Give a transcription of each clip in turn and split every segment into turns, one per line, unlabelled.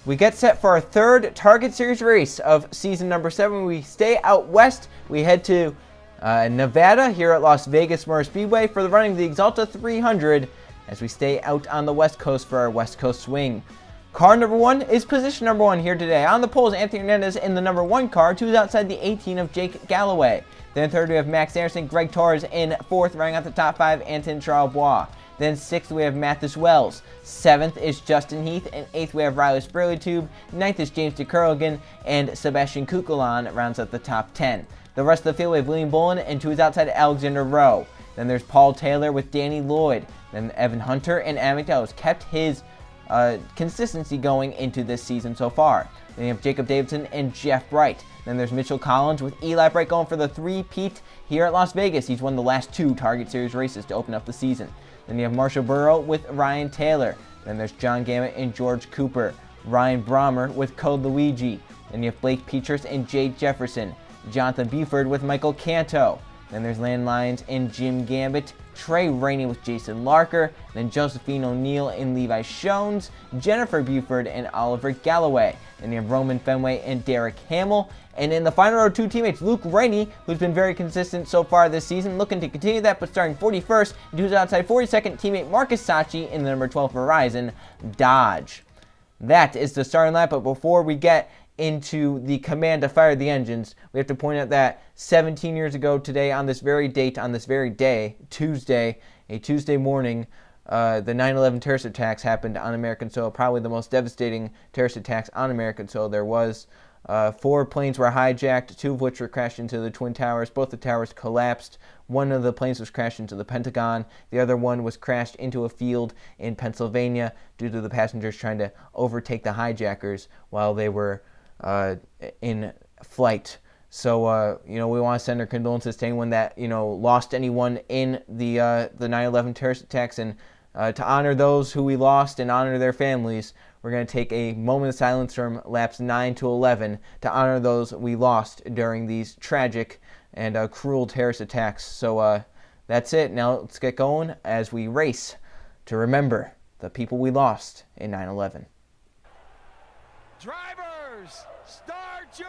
We get set for our third Target Series race of season number 7. We stay out west. We head to Nevada here at Las Vegas Motor Speedway for the running of the Axalta 300 as we stay out on the west coast for our west coast swing. Car number 1 is position number 1 here today. On the pole is Anthony Hernandez in the number 1 car. 2 is outside the 18 of Jake Galloway. Then third we have Max Anderson, Greg Torres in 4th, running out the top 5, Anton Charlebois. Then 6th we have Mathis Wells. 7th is Justin Heath. And 8th we have Riley Spurleytube. 9th is James DeCurligan. And Sebastian Kukulon rounds out the top 10. The rest of the field we have William Bolin and 2 is outside Alexander Rowe. Then there's Paul Taylor with Danny Lloyd. Then Evan Hunter and Amick Dell has kept his consistency going into this season so far. Then you have Jacob Davidson and Jeff Bright. Then there's Mitchell Collins with Eli Bright going for the three-peat here at Las Vegas. He's won the last 2 Target Series races to open up the season. Then you have Marshall Burrow with Ryan Taylor. Then there's John Gammett and George Cooper. Ryan Brommer with Code Luigi. Then you have Blake Peters and Jade Jefferson. Jonathan Buford with Michael Canto. Then there's Landon Lyons and Jim Gambit. Trey Rainey with Jason Larker. Then Josephine O'Neill and Levi Shones. Jennifer Buford and Oliver Galloway. Then you have Roman Fenway and Derek Hamill. And in the final row, 2 teammates, Luke Rainey, who's been very consistent so far this season, looking to continue that, but starting 41st, and who's outside 42nd teammate Marcus Sachi in the number 12 Verizon Dodge. That is the starting lineup, but before we get into the command to fire the engines, we have to point out that 17 years ago today, on this very date, on this very day, Tuesday, a Tuesday morning, the 9/11 terrorist attacks happened on American soil, probably the most devastating terrorist attacks on American soil there was. 4 planes were hijacked, 2 of which were crashed into the Twin Towers. Both the towers collapsed. One of the planes was crashed into the Pentagon. The other one was crashed into a field in Pennsylvania due to the passengers trying to overtake the hijackers while they were in flight. So, we want to send our condolences to anyone that, lost anyone in the 9/11 terrorist attacks. And to honor those who we lost and honor their families, we're going to take a moment of silence from laps 9 to 11 to honor those we lost during these tragic and cruel terrorist attacks. So that's it. Now let's get going as we race to remember the people we lost in 9/11.
Drivers, start your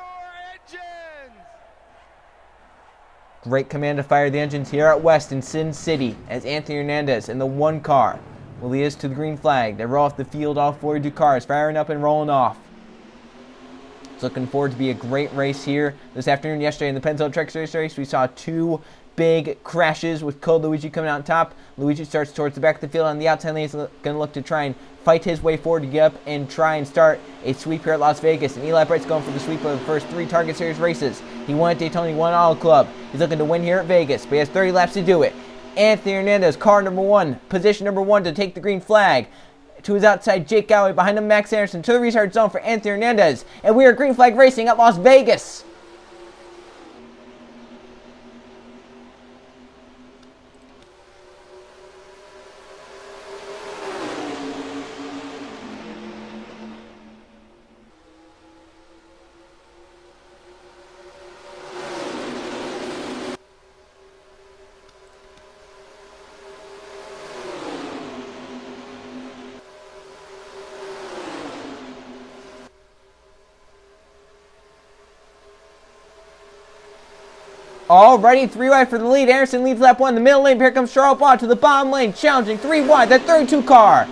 engines!
Great command to fire the engines here at West in Sin City as Anthony Hernandez in the 1 car will lead us to the green flag. They roll off the field, all 42 cars firing up and rolling off. It's looking forward to be a great race here this afternoon. Yesterday in the Pennzoil Truck Series race, we saw 2 big crashes with Code Luigi coming out on top. Luigi starts towards the back of the field on the outside lane. He's going to look to try and fight his way forward to get up and try and start a sweep here at Las Vegas. And Eli Bright's going for the sweep of the first 3 Target Series races. He won at Daytona, he won Auto Club. He's looking to win here at Vegas, but he has 30 laps to do it. Anthony Hernandez, car number 1, position number 1 to take the green flag. 2 is outside Jake Galloway, behind him Max Anderson to the restart zone for Anthony Hernandez. And we are green flag racing at Las Vegas. Alrighty, 3 wide for the lead. Anderson leads lap 1. The middle lane. Here comes Charlebois to the bottom lane. Challenging 3 wide. That 32 car.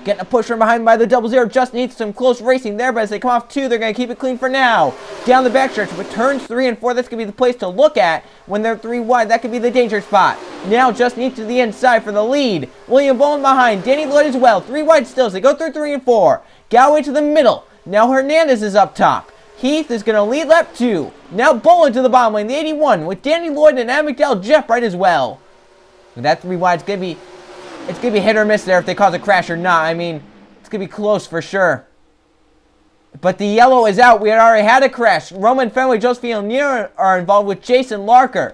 Getting a push from behind by the 00. Justin needs some close racing there, but as they come off 2, they're going to keep it clean for now. Down the backstretch, but turns 3 and 4, that's going to be the place to look at when they're 3 wide. That could be the danger spot. Now Justin needs to the inside for the lead. William Bowen behind. Danny Lloyd as well. 3 wide still as they go through 3 and 4. Galloway to the middle. Now Hernandez is up top. Heath is going to lead lap 2. Now Bolin to the bottom lane, the 81, with Danny Lloyd and Amick Dell, Jeff Bright as well. And that 3 wide, it's going to be hit or miss there if they cause a crash or not. I mean, it's going to be close for sure. But the yellow is out. We had already had a crash. Roman Fenway, Josephine O'Neill are involved with Jason Larker.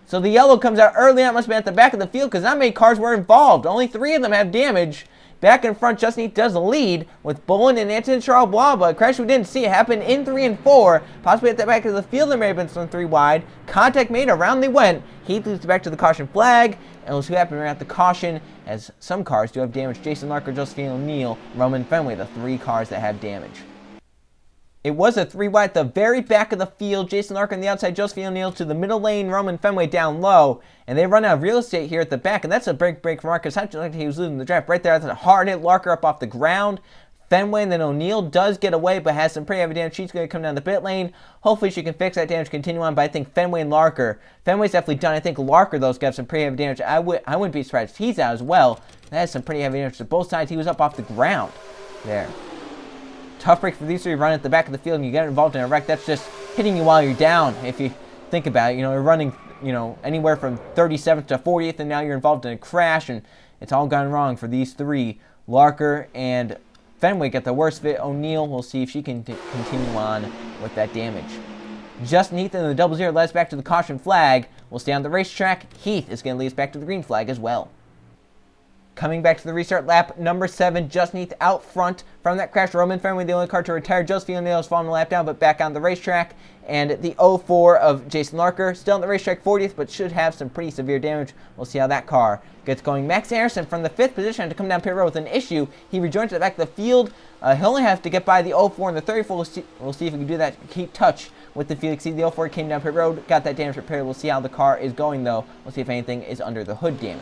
So the yellow comes out early on. It must have been at the back of the field because not many cars were involved. Only 3 of them have damage. Back in front, Justin Heath does the lead with Bolin and Anton Charlebois, but a crash we didn't see. It happened in 3 and 4, possibly at the back of the field. There may have been some 3 wide. Contact made, around they went. Heath leads back to the caution flag, and we'll see what happened right at the caution, as some cars do have damage. Jason Larker, Josephine O'Neill, Roman Fenway, the 3 cars that have damage. It was a 3 wide at the very back of the field. Jason Larker on the outside, Josephine O'Neill to the middle lane, Roman Fenway down low. And they run out of real estate here at the back. And that's a break for Marcus. How like he was losing the draft right there. That's a hard hit. Larker up off the ground. Fenway and then O'Neill does get away, but has some pretty heavy damage. She's going to come down the pit lane. Hopefully she can fix that damage, continue on. But I think Fenway and Larker. Fenway's definitely done. I think Larker, though, has got some pretty heavy damage. I wouldn't be surprised if he's out as well. That has some pretty heavy damage to both sides. He was up off the ground there. Tough break for these three. Run at the back of the field and you get involved in a wreck. That's just hitting you while you're down. If you think about it, you're running, anywhere from 37th to 40th, and now you're involved in a crash, and it's all gone wrong for these three. Larker and Fenway get the worst of it. O'Neill, we'll see if she can continue on with that damage. Justin Heath in the 00 led us back to the caution flag. We'll stay on the racetrack. Heath is going to lead us back to the green flag as well. Coming back to the restart lap, number 7, Justin Heath out front from that crash. Roman Fenway, the only car to retire. Josephine O'Neill is falling the lap down, but back on the racetrack. And the 04 of Jason Larker, still on the racetrack 40th, but should have some pretty severe damage. We'll see how that car gets going. Max Harrison from the 5th position had to come down pit road with an issue. He rejoins at the back of the field. He'll only have to get by the 04 and the 34. We'll see if he can do that. Keep touch with the field. See, the 04 came down pit road, got that damage repaired. We'll see how the car is going, though. We'll see if anything is under the hood damage.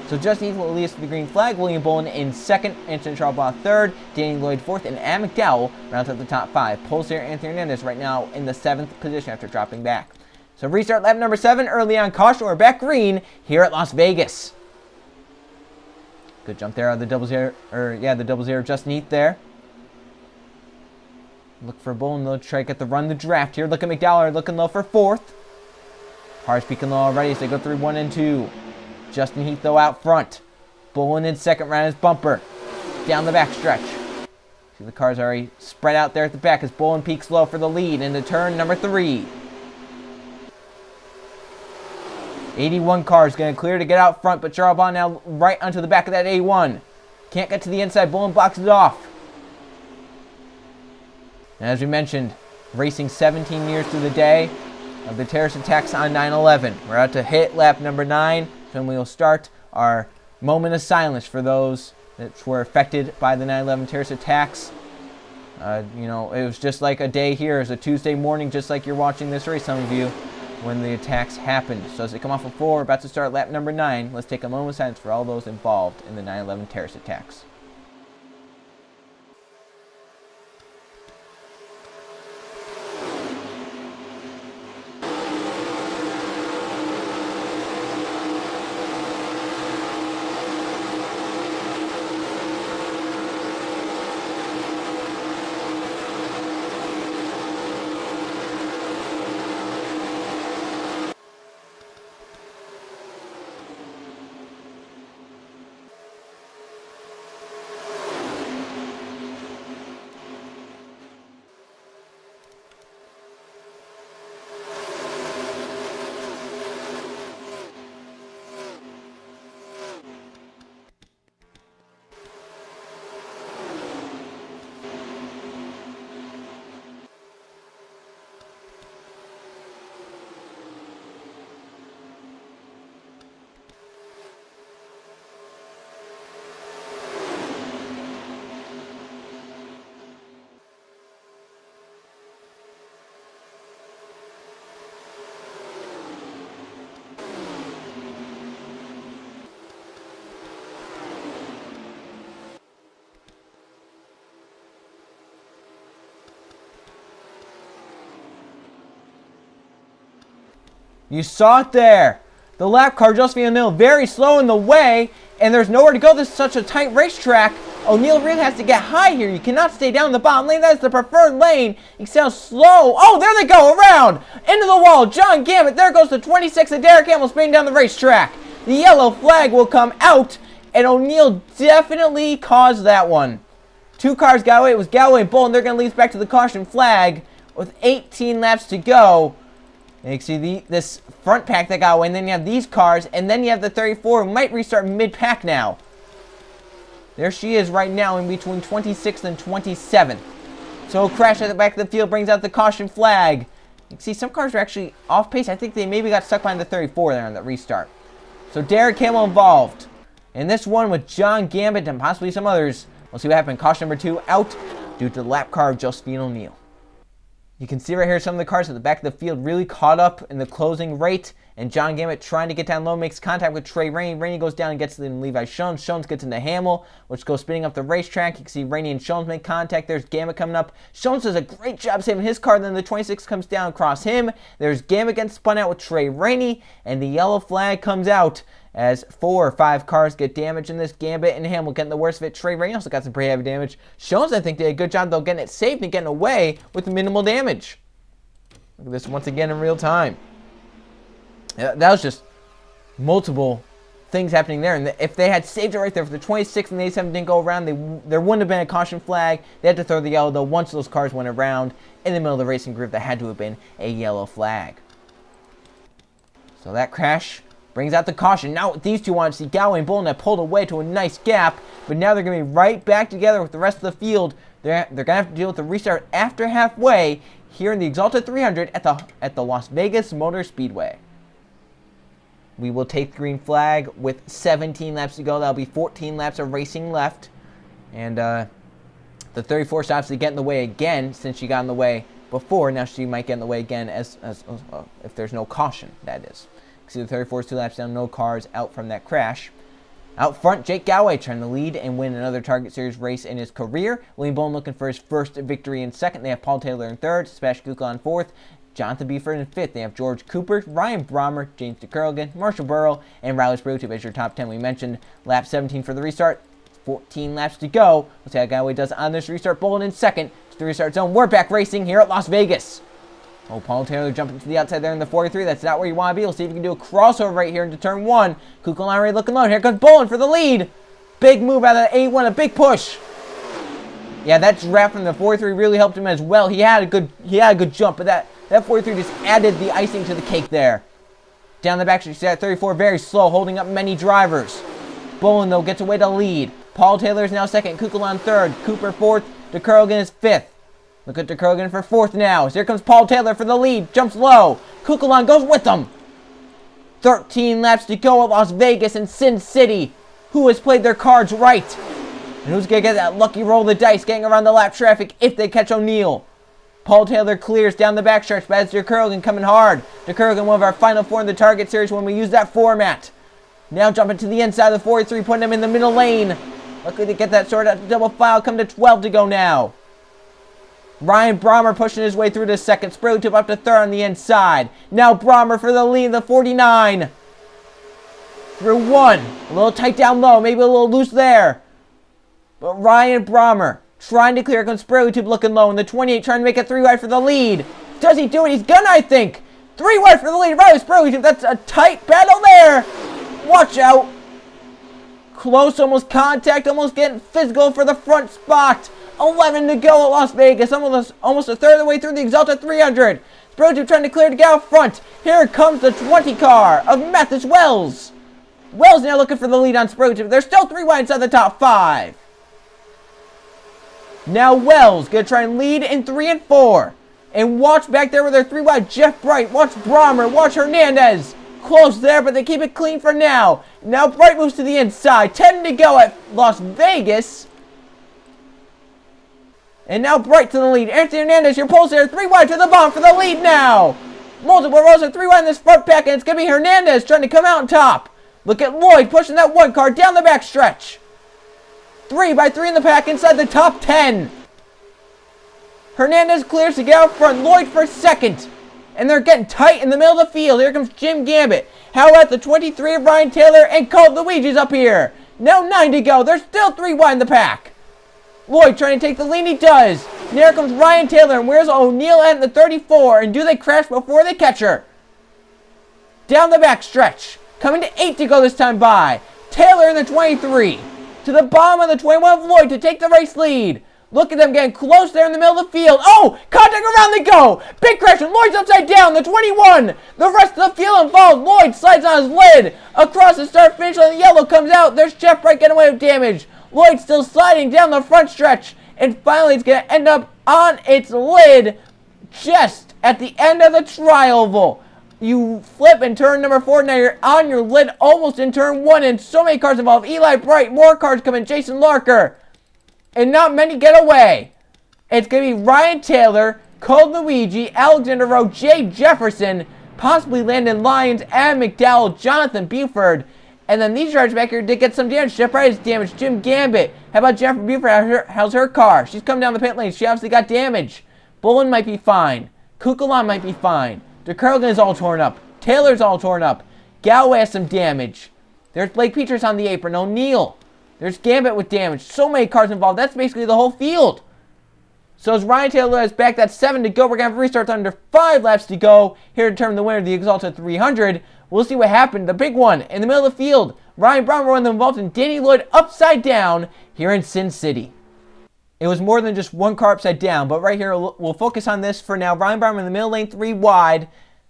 So Justin Heath will lead us to the green flag. William Bolin in 2nd, Anthony Charlebois 3rd, Danny Lloyd 4th, and Adam McDowell rounds out the top 5. Pole sitter Anthony Hernandez right now in the 7th position after dropping back. So restart lap number 7, early on caution. We're back green here at Las Vegas. Good jump there on the the 00 Justin Heath there. Look for Bolin, they'll try to get the run the draft here. Look at McDowell looking low for 4th. Cars peaking low already as they go through 1 and 2. Justin Heath, though, out front. Bolin in 2nd, right on his bumper. Down the back stretch. See the cars already spread out there at the back as Bolin peaks low for the lead into turn number 3. 81 cars going to clear to get out front, but Charlebois now right onto the back of that A1. Can't get to the inside. Bolin blocks it off. And as we mentioned, racing 17 years to the day of the terrorist attacks on 9/11. We're out to hit lap number 9. And we will start our moment of silence for those that were affected by the 9/11 terrorist attacks. It was just like a day here. It was a Tuesday morning, just like you're watching this race, some of you, when the attacks happened. So as they come off of 4, we're about to start lap number 9. Let's take a moment of silence for all those involved in the 9/11 terrorist attacks. You saw it there. The lap car, Josephine O'Neill, very slow in the way, and there's nowhere to go. This is such a tight racetrack. O'Neill really has to get high here. You cannot stay down the bottom lane. That is the preferred lane. You can see how slow. Oh, there they go, around. Into the wall. John Gambit. There goes the 26 of Derek Hamill spinning down the racetrack. The yellow flag will come out, and O'Neill definitely caused that one. 2 cars got away. It was Galloway and Bolin. They're going to lead us back to the caution flag with 18 laps to go. And you can see this front pack that got away, and then you have these cars, and then you have the 34 who might restart mid-pack now. There she is right now in between 26th and 27th. So a crash at the back of the field brings out the caution flag. You can see some cars are actually off pace. I think they maybe got stuck behind the 34 there on the restart. So Derek Hamill involved. In this one with John Gambit and possibly some others. We'll see what happened. Caution number 2 out due to the lap car of Josephine O'Neill. You can see right here some of the cars at the back of the field really caught up in the closing rate. And John Gambit trying to get down low, makes contact with Trey Rainey. Rainey goes down and gets in Levi Shones. Shones gets into Hamill, which goes spinning up the racetrack. You can see Rainey and Shones make contact. There's Gambit coming up. Shones does a great job saving his car. Then the 26 comes down across him. There's Gambit getting spun out with Trey Rainey. And the yellow flag comes out as 4 or 5 cars get damaged in this. Gambit and Hamill getting the worst of it. Trey Rainey also got some pretty heavy damage. Shones, I think, did a good job, though, getting it safe and getting away with minimal damage. Look at this once again in real time. That was just multiple things happening there. And if they had saved it right there, if the 26 and the 87 didn't go around, there wouldn't have been a caution flag. They had to throw the yellow, though. Once those cars went around in the middle of the racing group, there had to have been a yellow flag. So that crash brings out the caution. Now these two want to see Galloway and Bolin have pulled away to a nice gap, but now they're going to be right back together with the rest of the field. They're going to have to deal with the restart after halfway here in the Axalta 300 at the Las Vegas Motor Speedway. We will take the green flag with 17 laps to go. That'll be 14 laps of racing left. And the 34 stops to get in the way again, since she got in the way before. Now she might get in the way again as if there's no caution, that is. You can see the 34 is 2 laps down, no cars out from that crash. Out front, Jake Galloway trying to lead and win another Target Series race in his career. William Bolin looking for his first victory in second. They have Paul Taylor in third, Sebastian Kukla in fourth, Jonathan Beeford in fifth. They have George Cooper, Ryan Brommer, James DeCurligan, Marshall Burrow, and Riley Sprutube as your top 10. We mentioned lap 17 for the restart. 14 laps to go. We'll see how Galloway does on this restart. Bolin in second to the restart zone. We're back racing here at Las Vegas. Oh, Paul Taylor jumping to the outside there in the 43. That's not where you want to be. We'll see if we can do a crossover right here into turn 1. Kukla and Riley looking low. Here comes Bolin for the lead. Big move out of the A1, a big push. Yeah, that draft from the 43 really helped him as well. He had a good jump, but that 43 just added the icing to the cake there. Down the back stretch, that 34 very slow, holding up many drivers. Bolin, though, gets away to lead. Paul Taylor is now second. Kukla on third. Cooper fourth. DeCurligan is fifth. Look at DeCurligan for fourth now. Here comes Paul Taylor for the lead. Jumps low. Kukla goes with them. 13 laps to go at Las Vegas and Sin City. Who has played their cards right? And who's going to get that lucky roll of the dice getting around the lap traffic if they catch O'Neal? Paul Taylor clears down the backstretch, but it's DeCurligan coming hard. DeCurligan, one of our final 4 in the Target Series when we use that format. Now jumping to the inside of the 43, putting him in the middle lane. Luckily to get that sorted out. Double file, come to 12 to go now. Ryan Brommer pushing his way through to second. Sprutube up to third on the inside. Now Brommer for the lead, the 49. Through 1. A little tight down low, maybe a little loose there. But Ryan Brommer trying to clear. Comes Sprutube looking low. And the 28 trying to make it 3 wide for the lead. Does he do it? He's gonna, I think. 3 wide for the lead. Riley Sprutube. That's a tight battle there. Watch out. Close, almost contact, almost getting physical for the front spot. 11 to go at Las Vegas. Almost a third of the way through the Axalta 300. Sprutube trying to clear to get out front. Here comes the 20 car of Mathis Wells. Wells now looking for the lead on Sprutube. There's still 3 wide inside the top 5. Now Wells going to try and lead in 3 and 4. And watch back there with their 3 wide. Jeff Bright. Watch Brommer. Watch Hernandez. Close there, but they keep it clean for now. Now Bright moves to the inside. 10 to go at Las Vegas. And now Bright to the lead. Anthony Hernandez, your pulse there. 3 wide to the bottom for the lead now. Multiple rows of 3 wide in this front pack, and it's going to be Hernandez trying to come out on top. Look at Lloyd pushing that 1 car down the back stretch. 3 by 3 in the pack inside the top 10. Hernandez clears to get out front. Lloyd for second. And they're getting tight in the middle of the field. Here comes Jim Gambit. How about the 23 of Ryan Taylor and Colt Luigi's up here? Now 9 to go. There's still 3 wide in the pack. Lloyd trying to take the lead. He does. And here comes Ryan Taylor. And where's O'Neal at the 34? And do they crash before they catch her? Down the back stretch. Coming to 8 to go this time by. Taylor in the 23. To the bottom of the 21 of Lloyd to take the race lead. Look at them getting close there in the middle of the field. Oh, contact around they go. Big crash and Lloyd's upside down. The 21. The rest of the field involved. Lloyd slides on his lid. Across the start finish line, the yellow comes out. There's Jeff Bright getting away with damage. Lloyd still sliding down the front stretch. And finally it's going to end up on its lid just at the end of the tri-oval. You flip in turn number 4. Now you're on your lid almost in turn 1. And so many cars involved. Eli Bright. More cars coming. Jason Larker. And not many get away. It's going to be Ryan Taylor, Cold Luigi, Alexander Rowe, Jay Jefferson, possibly Landon Lyons, Adam McDowell, Jonathan Buford. And then these drivers back here did get some damage. Jeff Wright is damaged. Jim Gambit. How about Jennifer Buford? How's her car? She's come down the pit lane. She obviously got damage. Bullen might be fine. Kukulon might be fine. DeKerligan is all torn up. Taylor's all torn up. Galloway has some damage. There's Blake Peters on the apron. O'Neal. There's Gambit with damage. So many cars involved. That's basically the whole field. So as Ryan Taylor is back, that's 7 to go. We're going to have restarts under 5 laps to go here to determine the winner of the Axalta 300. We'll see what happened. The big one in the middle of the field. Ryan Brown were one of them involved, and Danny Lloyd upside down here in Sin City. It was more than just one car upside down, but right here we'll focus on this for now. Ryan Brown in the middle lane, 3 wide.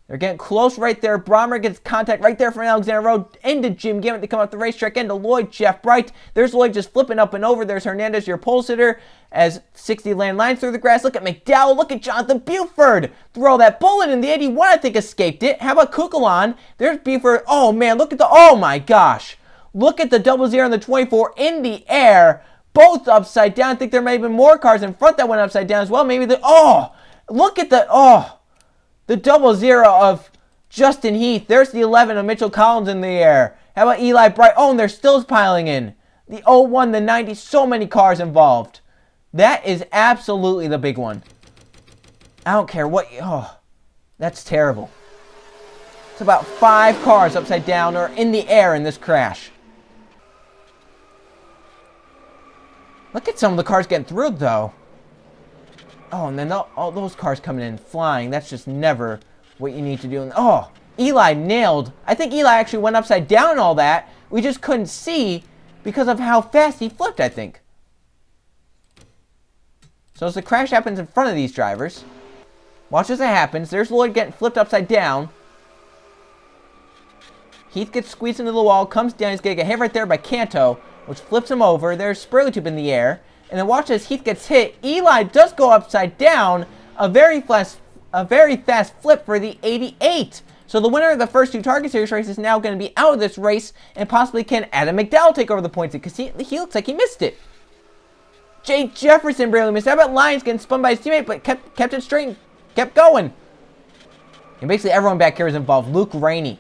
They're getting close right there. Brommer gets contact right there from Alexander Rowe into Jim Gambit. They come up the racetrack into Lloyd, Jeff Bright. There's Lloyd just flipping up and over. There's Hernandez, your pole sitter, as 60 land lines through the grass. Look at McDowell. Look at Jonathan Buford. Throw that bullet in the 81, I think, escaped it. How about Kukulon? There's Buford. Oh, man, look at the... Oh, my gosh. Look at the 00 and the 24 in the air. Both upside down. I think there may have been more cars in front that went upside down as well. Maybe the... Oh, look at the... Oh. The 00 of Justin Heath. There's the 11 of Mitchell Collins in the air. How about Eli Bright? Oh, and they're still piling in. The 01, the 90, so many cars involved. That is absolutely the big one. I don't care what... Oh, that's terrible. It's about 5 cars upside down or in the air in this crash. Look at some of the cars getting through, though. Oh, and then all those cars coming in flying. That's just never what you need to do. Oh, Eli nailed. I think Eli actually went upside down and all that. We just couldn't see because of how fast he flipped, I think. So as the crash happens in front of these drivers, watch as it happens. There's Lloyd getting flipped upside down. Heath gets squeezed into the wall, comes down. He's going to get hit right there by Canto, which flips him over. There's Spurley in the air. And then watch as Heath gets hit. Eli does go upside down. A very fast flip for the 88. So the winner of the first 2 Target Series races is now going to be out of this race. And possibly can Adam McDowell take over the points because he looks like he missed it. Jay Jefferson barely missed. How about Lyons getting spun by his teammate but kept it straight and kept going. And basically everyone back here was involved. Luke Rainey.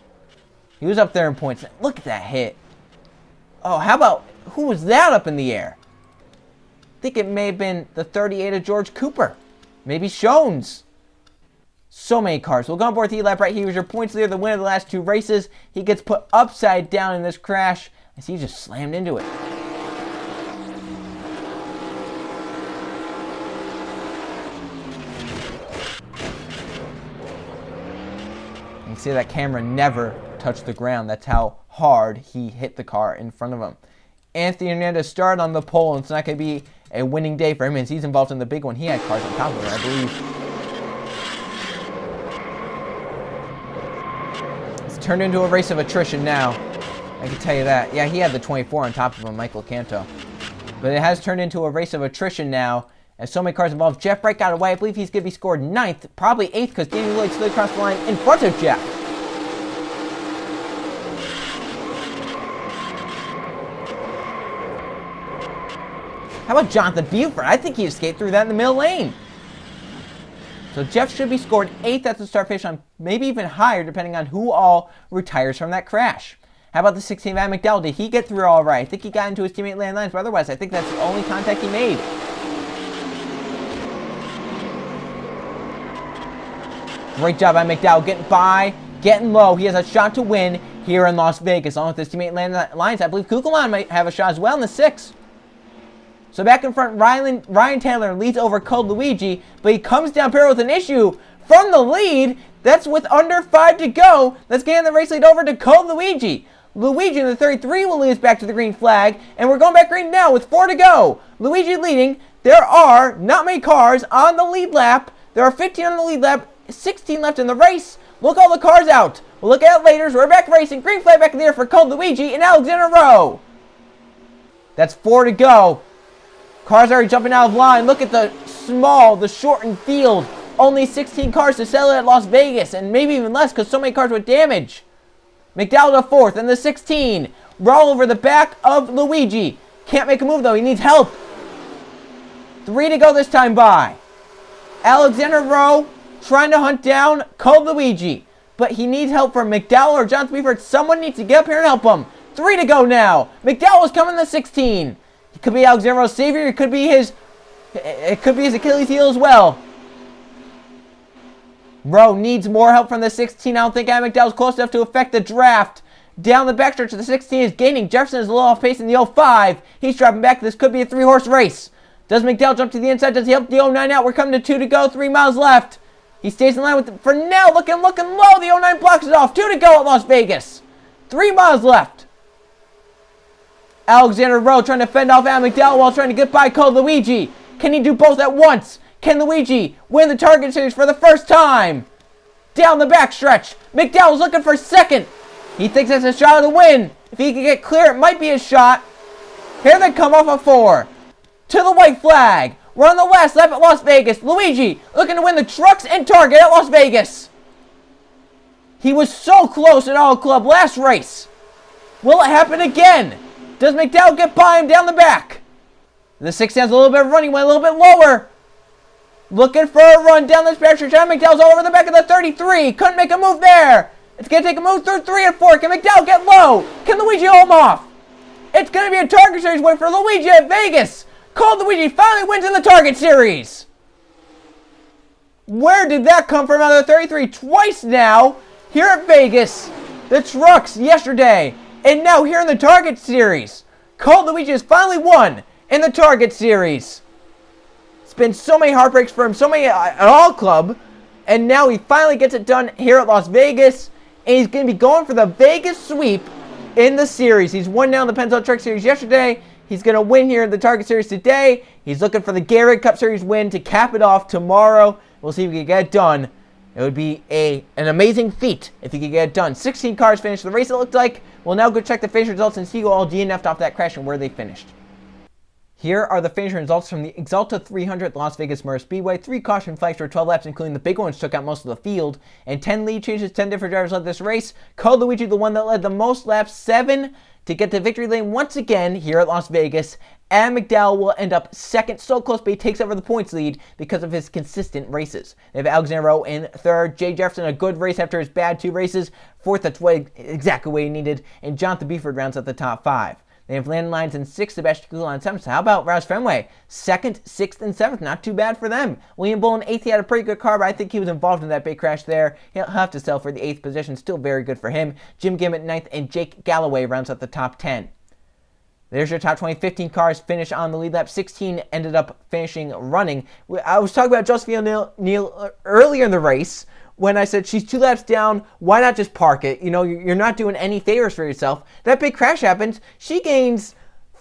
He was up there in points. Look at that hit. Oh, how about... Who was that up in the air? I think it may have been the 38 of George Cooper. Maybe Shones. So many cars. We'll go on board with Eli Bright. He was your points leader, the winner of the last 2 races. He gets put upside down in this crash as he just slammed into it. You can see that camera never touched the ground. That's how hard he hit the car in front of him. Anthony Hernandez started on the pole, and it's not going to be a winning day for him as he's involved in the big one. He had cars on top of it, I believe. It's turned into a race of attrition now. I can tell you that. Yeah, he had the 24 on top of him, Michael Canto. But it has turned into a race of attrition now as so many cars involved. Jeff Bright got away. I believe he's going to be scored 9th, probably 8th because Danny Lloyd slid across the line in front of Jeff. How about Jonathan Buford? I think he escaped through that in the middle lane. So Jeff should be scored 8th at the start finish, on maybe even higher depending on who all retires from that crash. How about the 16 of Adam McDowell? Did he get through all right? I think he got into his teammate land lines, but otherwise I think that's the only contact he made. Great job by McDowell getting by, getting low. He has a shot to win here in Las Vegas. Along with his teammate land lines, I believe Kukulon might have a shot as well in the 6. So back in front, Ryan Taylor leads over Cold Luigi, but he comes down parallel with an issue from the lead. That's with under 5 to go. Let's get the race lead over to Cold Luigi. Luigi in the 33 will lead us back to the green flag, and we're going back green now with 4 to go. Luigi leading. There are not many cars on the lead lap. There are 15 on the lead lap, 16 left in the race. Look all the cars out. We'll look at it later. So we're back racing. Green flag back in the air for Cold Luigi and Alexander Rowe. That's 4 to go. Cars already jumping out of line. Look at the shortened field. Only 16 cars to settle at Las Vegas, and maybe even less because so many cars with damage. McDowell to 4th, and the 16. Roll over the back of Luigi. Can't make a move, though. He needs help. 3 to go this time by. Alexander Rowe trying to hunt down Code Luigi. But he needs help from McDowell or Jonathan Beeford. Someone needs to get up here and help him. 3 to go now. McDowell is coming to 16. It could be Alexander Rowe's savior. It could be his Achilles heel as well. Rowe needs more help from the 16. I don't think Adam McDowell's close enough to affect the draft. Down the backstretch of the 16 is gaining. Jefferson is a little off pace in the 05. He's dropping back. This could be a 3-horse race. Does McDowell jump to the inside? Does he help the 09 out? We're coming to 2 to go. 3 miles left. He stays in line with for now. Looking low. The 09 blocks it off. 2 to go at Las Vegas. 3 miles left. Alexander Rowe trying to fend off Adam McDowell while trying to get by Code Luigi. Can he do both at once? Can Luigi win the Target Series for the first time? Down the backstretch. McDowell's looking for second. He thinks it's a shot of the win. If he can get clear, it might be his shot. Here they come off a 4. To the white flag. We're on the last lap at Las Vegas. Luigi looking to win the Trucks and Target at Las Vegas. He was so close at All Club last race. Will it happen again? Does McDowell get by him down the back? The 6 has a little bit of running, went a little bit lower. Looking for a run down this backstretch. McDowell's all over the back of the 33. Couldn't make a move there. It's going to take a move through 3 and 4. Can McDowell get low? Can Luigi hold him off? It's going to be a Target Series win for Luigi at Vegas. Code Luigi finally wins in the Target Series. Where did that come from out of the 33? Twice now here at Vegas. The Trucks yesterday. And now here in the Target Series. Code Luigi has finally won in the Target Series. It's been so many heartbreaks for him. So many at All Club. And now he finally gets it done here at Las Vegas. And he's going to be going for the Vegas sweep in the series. He's won now in the Pennzoil Truck Series yesterday. He's going to win here in the Target Series today. He's looking for the Garrett Cup Series win to cap it off tomorrow. We'll see if he can get it done. It would be an amazing feat if he could get it done. 16 cars finished the race, it looked like. We'll now go check the finish results and see who all DNF'd off that crash and where they finished. Here are the finish results from the Axalta 300 Las Vegas Motor Speedway. 3 caution flags for 12 laps, including the big ones, took out most of the field. And 10 lead changes, 10 different drivers led this race. Code Luigi, the one that led the most laps, 7 to get to victory lane once again here at Las Vegas. And McDowell will end up second, so close, but he takes over the points lead because of his consistent races. They have Alexander Rowe in third. Jay Jefferson, a good race after his bad 2 races. Fourth, that's exactly what he needed. And Jonathan Beeford rounds out the top 5. They have Landon Lyons in 6th, Sebastian Kugel in 7th. So how about Roush Fenway? 2nd, 6th, and 7th. Not too bad for them. William Bull in 8th. He had a pretty good car, but I think he was involved in that big crash there. He'll have to sell for the 8th position. Still very good for him. Jim Gimmett 9th, and Jake Galloway rounds out the top 10. There's your top 20. 15 cars finish on the lead lap. 16 ended up finishing running. I was talking about Josephine O'Neill earlier in the race when I said she's 2 laps down. Why not just park it? You know, you're not doing any favors for yourself. That big crash happens. She gains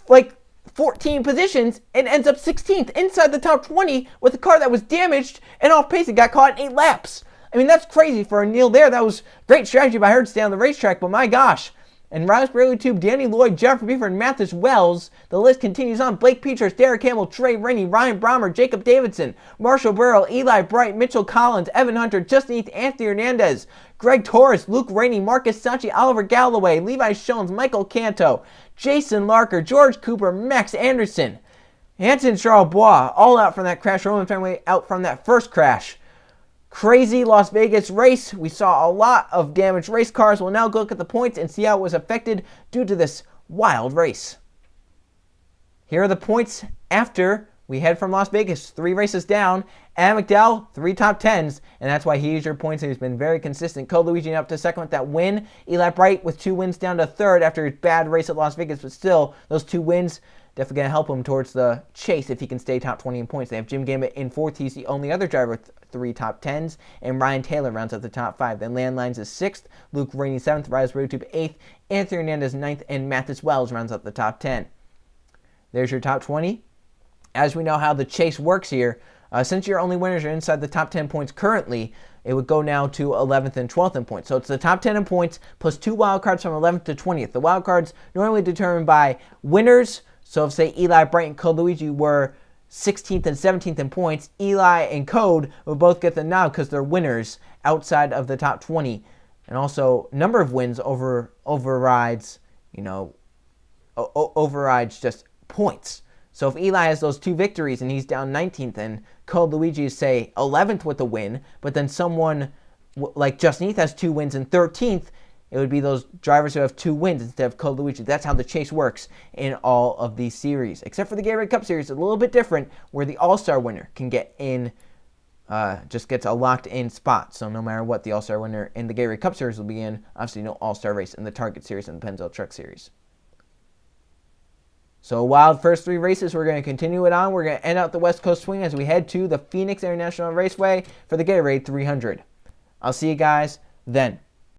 like 14 positions and ends up 16th inside the top 20 with a car that was damaged and off pace and got caught in 8 laps. I mean, that's crazy for O'Neill there. That was great strategy by her to stay on the racetrack, but my gosh. And Raspberry Tube, Danny Lloyd, Jeffrey Beaver, and Mathis Wells. The list continues on. Blake Peters, Derek Campbell, Trey Rainey, Ryan Brommer, Jacob Davidson, Marshall Burrow, Eli Bright, Mitchell Collins, Evan Hunter, Justin Heath, Anthony Hernandez, Greg Torres, Luke Rainey, Marcus Sanchi, Oliver Galloway, Levi Shones, Michael Canto, Jason Larker, George Cooper, Max Anderson, Hanson Charlebois, all out from that crash. Roman Fenway out from that first crash. Crazy Las Vegas race. We saw a lot of damaged race cars. We'll now go look at the points and see how it was affected due to this wild race. Here are the points after we head from Las Vegas. 3 races down. Adam McDowell, 3 top 10s, and that's why he is your points, and he's been very consistent. Code Luigi up to second with that win. Eli Bright with 2 wins down to third after his bad race at Las Vegas, but still, those 2 wins definitely going to help him towards the chase if he can stay top 20 in points. They have Jim Gambit in 4th. He's the only other driver with 3 top 10s. And Ryan Taylor rounds out the top 5. Then Landlines is 6th. Luke Rainey 7th. Rise Roadtube 8th. Anthony Hernandez 9th. And Mathis Wells rounds out the top 10. There's your top 20. As we know how the chase works here, since your only winners are inside the top 10 points currently, it would go now to 11th and 12th in points. So it's the top 10 in points plus 2 wildcards from 11th to 20th. The wildcards normally determined by winners. So if, say, Eli Bright and Code Luigi were 16th and 17th in points, Eli and Code would both get the nod because they're winners outside of the top 20. And also, number of wins overrides, overrides just points. So if Eli has those 2 victories and he's down 19th and Code Luigi is, say, 11th with a win, but then someone like Justin Heath has 2 wins and 13th, it would be those drivers who have 2 wins instead of Code Luigi. That's how the chase works in all of these series. Except for the Gatorade Cup Series, it's a little bit different, where the All-Star winner can get in, just gets a locked-in spot. So no matter what, the All-Star winner in the Gatorade Cup Series will be in. Obviously, no All-Star race in the Target Series and the Pennzoil Truck Series. So a wild first 3 races. We're going to continue it on. We're going to end out the West Coast swing as we head to the Phoenix International Raceway for the Gatorade 300. I'll see you guys then.